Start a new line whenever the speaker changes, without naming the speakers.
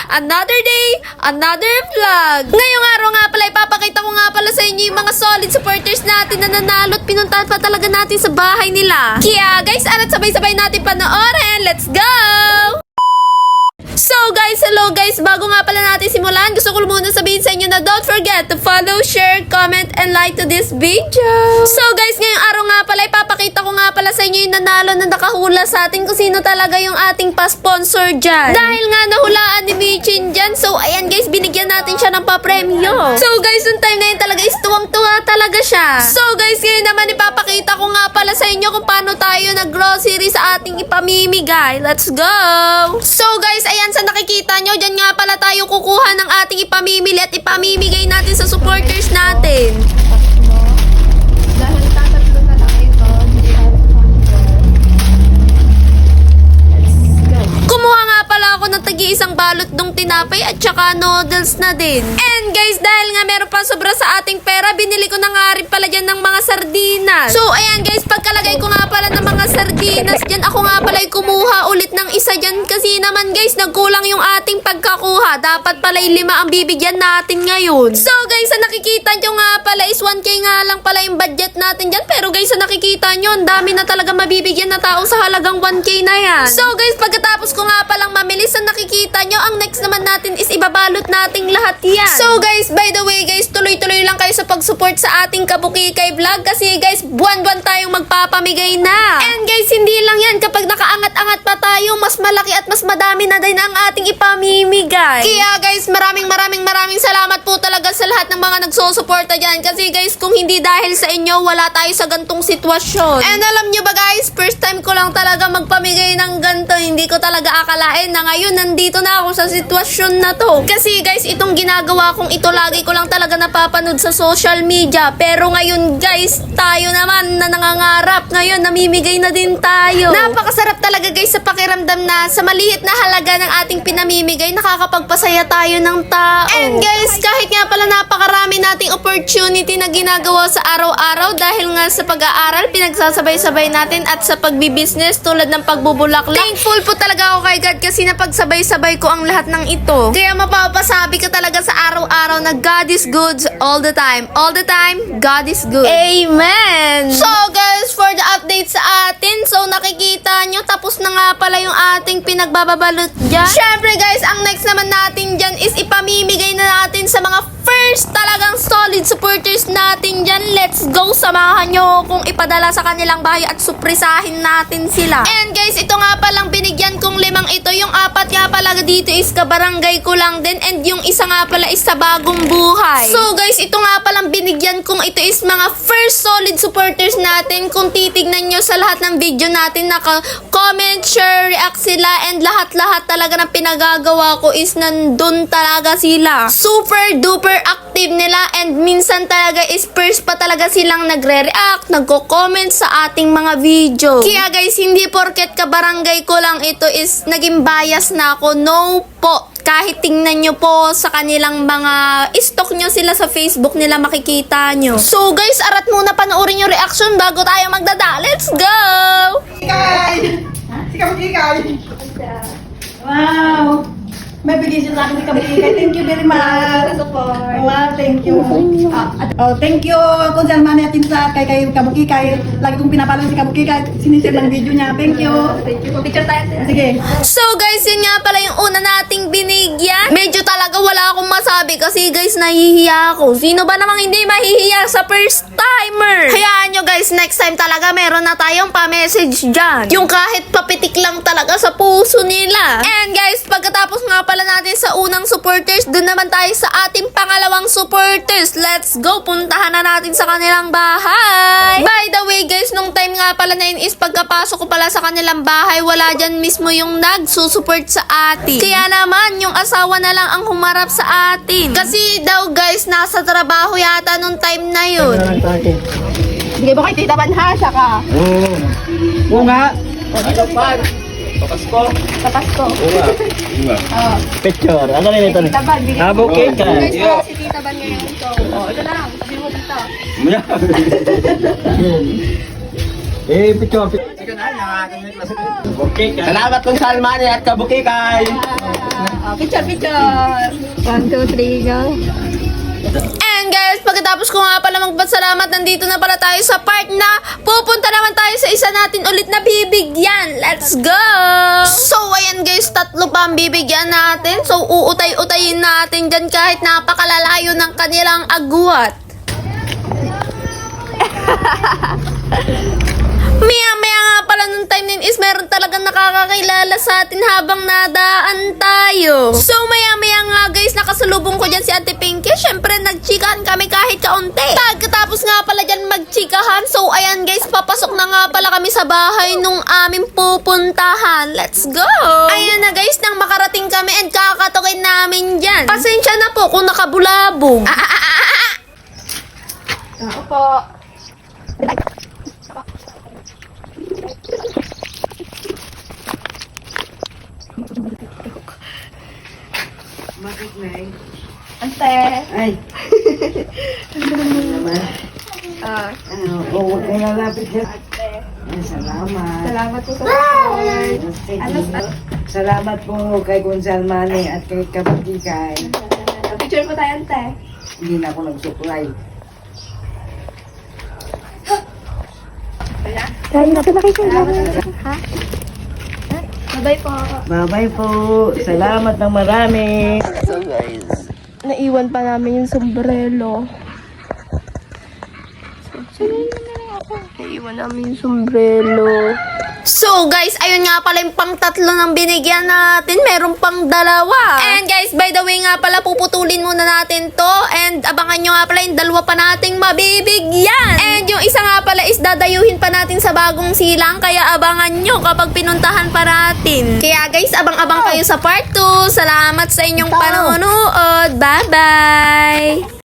another day, another vlog. Ngayong araw nga pala, ipapakita ko nga pala sa inyo yung mga solid supporters natin na nanalo at pinuntahan pa talaga natin sa bahay nila. Kaya guys, arat sabay-sabay natin panoorin. Let's go! So guys, hello guys, bago nga pala natin simulan, gusto ko muna sabihin sa inyo na don't forget to follow, share, comment, and like to this video. So guys, ngayong araw nga pala, ipapakita ko nga pala sa inyo yung nanalo na nakahula sa atin kung sino talaga yung ating pa-sponsor dyan. Dahil nga nahulaan ni Michin dyan, so ayan guys, binigyan natin siya ng pa-premyo. So guys, yung time na yun talaga is tuwang-tuwa talaga siya. So guys, ngayon naman ipapakita ko nga pala sa inyo kung paano tayo nag-grocery sa ating ipamimigay. Let's go! So guys, ayan sa nakikita nyo, dyan nga pala tayo kukuha ng ating ipamimili at ipamimigay natin sa supporters natin.
Dahil tatatlo na lang ito, hindi
Kumuha nga pala ako ng tagi-isang balot ng tinapay at saka noodles na din. And guys, dahil nga meron pa sobra sa ating pera, binili ko na nga rin pala dyan ng mga sardinas. So ayan guys, pagkalagay ko nga pala ng mga sardinas dyan, ako nga pala ay kumuha ulit ng isa dyan kasi naman guys, nagkulang yung ating pagkakuha. Dapat pala 5 ang bibigyan natin ngayon. So guys, sa nakikita nyo nga pala is 1K nga lang pala yung budget natin dyan. Pero guys, sa nakikita nyo, ang dami na talaga mabibigyan na tao sa halagang 1K na yan. So guys, pagkatapos ko nga palang mamili, sa nakikita nyo, ang next naman natin is ibabalot nating lahat yan. So guys, by the way guys, tuloy-tuloy lang kayo sa pag-support sa ating Kabukikay vlog kasi guys, buwan-buwan tayong magpapamigay na. And guys, hindi lang yan, kapag nakaangat-angat pa tayo, mas malaki at mas madami na din ang ating ipamimigay. Kaya guys, maraming salamat po talaga sa lahat ng mga nagsusuporta dyan kasi guys, kung hindi dahil sa inyo, wala tayo sa gantong sitwasyon. And alam nyo ba guys, first time ko lang talaga magpamigay ng ganto. Hindi ko talaga akalain na ngayon nandito na ako sa sitwasyon na to. Kasi guys, itong ginagawa kong ito, lagi ko lang talaga napapanood sa social media. Pero ngayon guys, tayo naman na nangangarap, ngayon namimigay na din tayo. Napakasarap talaga guys sa pakiramdam na sa maliit na halaga ng ating pinamimigay, nakakapagpasaya tayo ng tao. And guys, kahit nga pala napakarami nating opportunity na ginagawa sa araw-araw dahil nga sa pag-aaral, pinagsasabay-sabay natin at sa pagbibusiness tulad ng pagbubulaklak. Thankful po talaga ako kay God kasi napagsabay-sabay ko ang lahat ng ito. Kaya mapapasabi ka talaga sa araw-araw na God is good all the time. All the time, God is good. Amen! So guys, for the update sa atin, so nakikita nyo, tapos na nga pala yung ating pinagbababalot dyan. Syempre guys, ang next naman natin dyan is ipamimigay na natin sa mga first talagang solid supporters natin dyan. Let's go, samahan nyo kung ipadala sa kanilang bahay at suprisahin natin sila. And guys, ito nga palang binigyan kong 5 ito. Yung 4 nga pala dito is kabarangay ko lang din and yung isa nga pala is sa bagong buhay. So guys, ito nga palang binigyan kong ito is mga first solid supporters natin. Kung titignan nyo sa lahat ng video natin, naka-comment, share, react sila and lahat-lahat talaga ng pinagagawa ko is nandun talaga sila. Super duper active nila and minsan talaga is first pa talaga silang nagre-react, nagko-comment sa ating mga video. Kaya guys, hindi porket kabarangay ko lang ito is naging bias na ako. No po. Kahit tingnan nyo po sa kanilang mga stock nyo sila sa Facebook nila, makikita nyo. So guys, arat muna panoorin yung reaction bago tayo magdada. Let's go!
Ikay! Si Kabukikay! Wow! May bigay siya sa akin si Kabukikay. Thank you very much. Wow, thank you. Thank you kung saan man natin sa kay Kabukikay. Lagi kong pinapalo si Kabukikay. Sinishare ng video niya. Thank you. Thank you. Picture tayo. Sige.
So guys, yun nga pala yung una nating binigyan. Medyo talaga wala akong masabi kasi guys, nahihiya ako. Sino ba namang hindi mahihiya sa first timer? Hayaan nyo guys, next time talaga meron na tayong pa-message dyan. Yung kahit papitik lang talaga sa puso nila. And guys, pagkatapos nga pala natin sa unang supporters, dun naman tayo sa ating pangalawang supporters. Let's go, puntahan na natin sa kanilang bahay. By the way guys, nung time nga pala na yun is pagkapasok ko pala sa kanilang bahay, wala dyan mismo yung nagsusupport sa atin. Kaya naman, yung asawa na lang ang humarap sa atin. Kasi daw guys, nasa trabaho yata nung time na yun.
Sige mo kay Tita Banha, siya ka.
Oo nga.
Papasko.
Sa Pasko.
Picture. Ano rin ito?
Tita Ban, bigyan
Abo cake ka.
Guys, para si Tita Ban ngayon. So, ito na lang. Sabi mo dito.
Picture. Salamat kung Salmani at Kabukikay.
Picture, picture. 1, 2, 3, go.
And guys, pagkatapos ko nga pala magpasalamat, nandito na pala tayo sa part na pupunta naman tayo sa isa natin ulit na bibigyan. Let's go! So, ayan guys, 3 pa ang bibigyan natin. So, uutay-utayin natin dyan kahit napakalalayo ng kanilang agwat. Maya-maya nga pala nung time na yun is meron talagang nakakakilala sa atin habang nadaan tayo. So maya-maya nga guys, nakasalubong ko dyan si Ate Pinky. Syempre nagchikahan kami kahit kaunti. Pagkatapos nga pala dyan magchikahan, so ayan guys, papasok na nga pala kami sa bahay nung aming pupuntahan. Let's go! Ayan na guys, nang makarating kami and kakatukin namin dyan. Pasensya na po kung nakabulabog.
Tao po.
Bakit, Nay?
Ante.
Ay, naman.
Ah,
Huwag kayo lalapit dyan. Ay, salamat.
salamat po sa support.
Salamat po kay Gonzal Mane at kay Kabukikay.
Picture po tayo, ante.
Hindi na ako nag-supply.
Bye-bye po.
Bye-bye po. Salamat ng marami.
So guys, naiwan pa namin yung sombrero. Naiwan namin yung sombrero.
So guys, ayun nga pala yung pang-3 ng binigyan natin. Meron pang 2. And guys, by the way nga pala, puputulin muna natin to. And abangan nyo nga pala yung 2 pa nating mabibigyan. And yung isa nga pala is dadayuhin pa natin sa bagong silang. Kaya abangan nyo kapag pinuntahan pa natin. Kaya guys, abang-abang kayo sa part 2. Salamat sa inyong panonood. Bye-bye!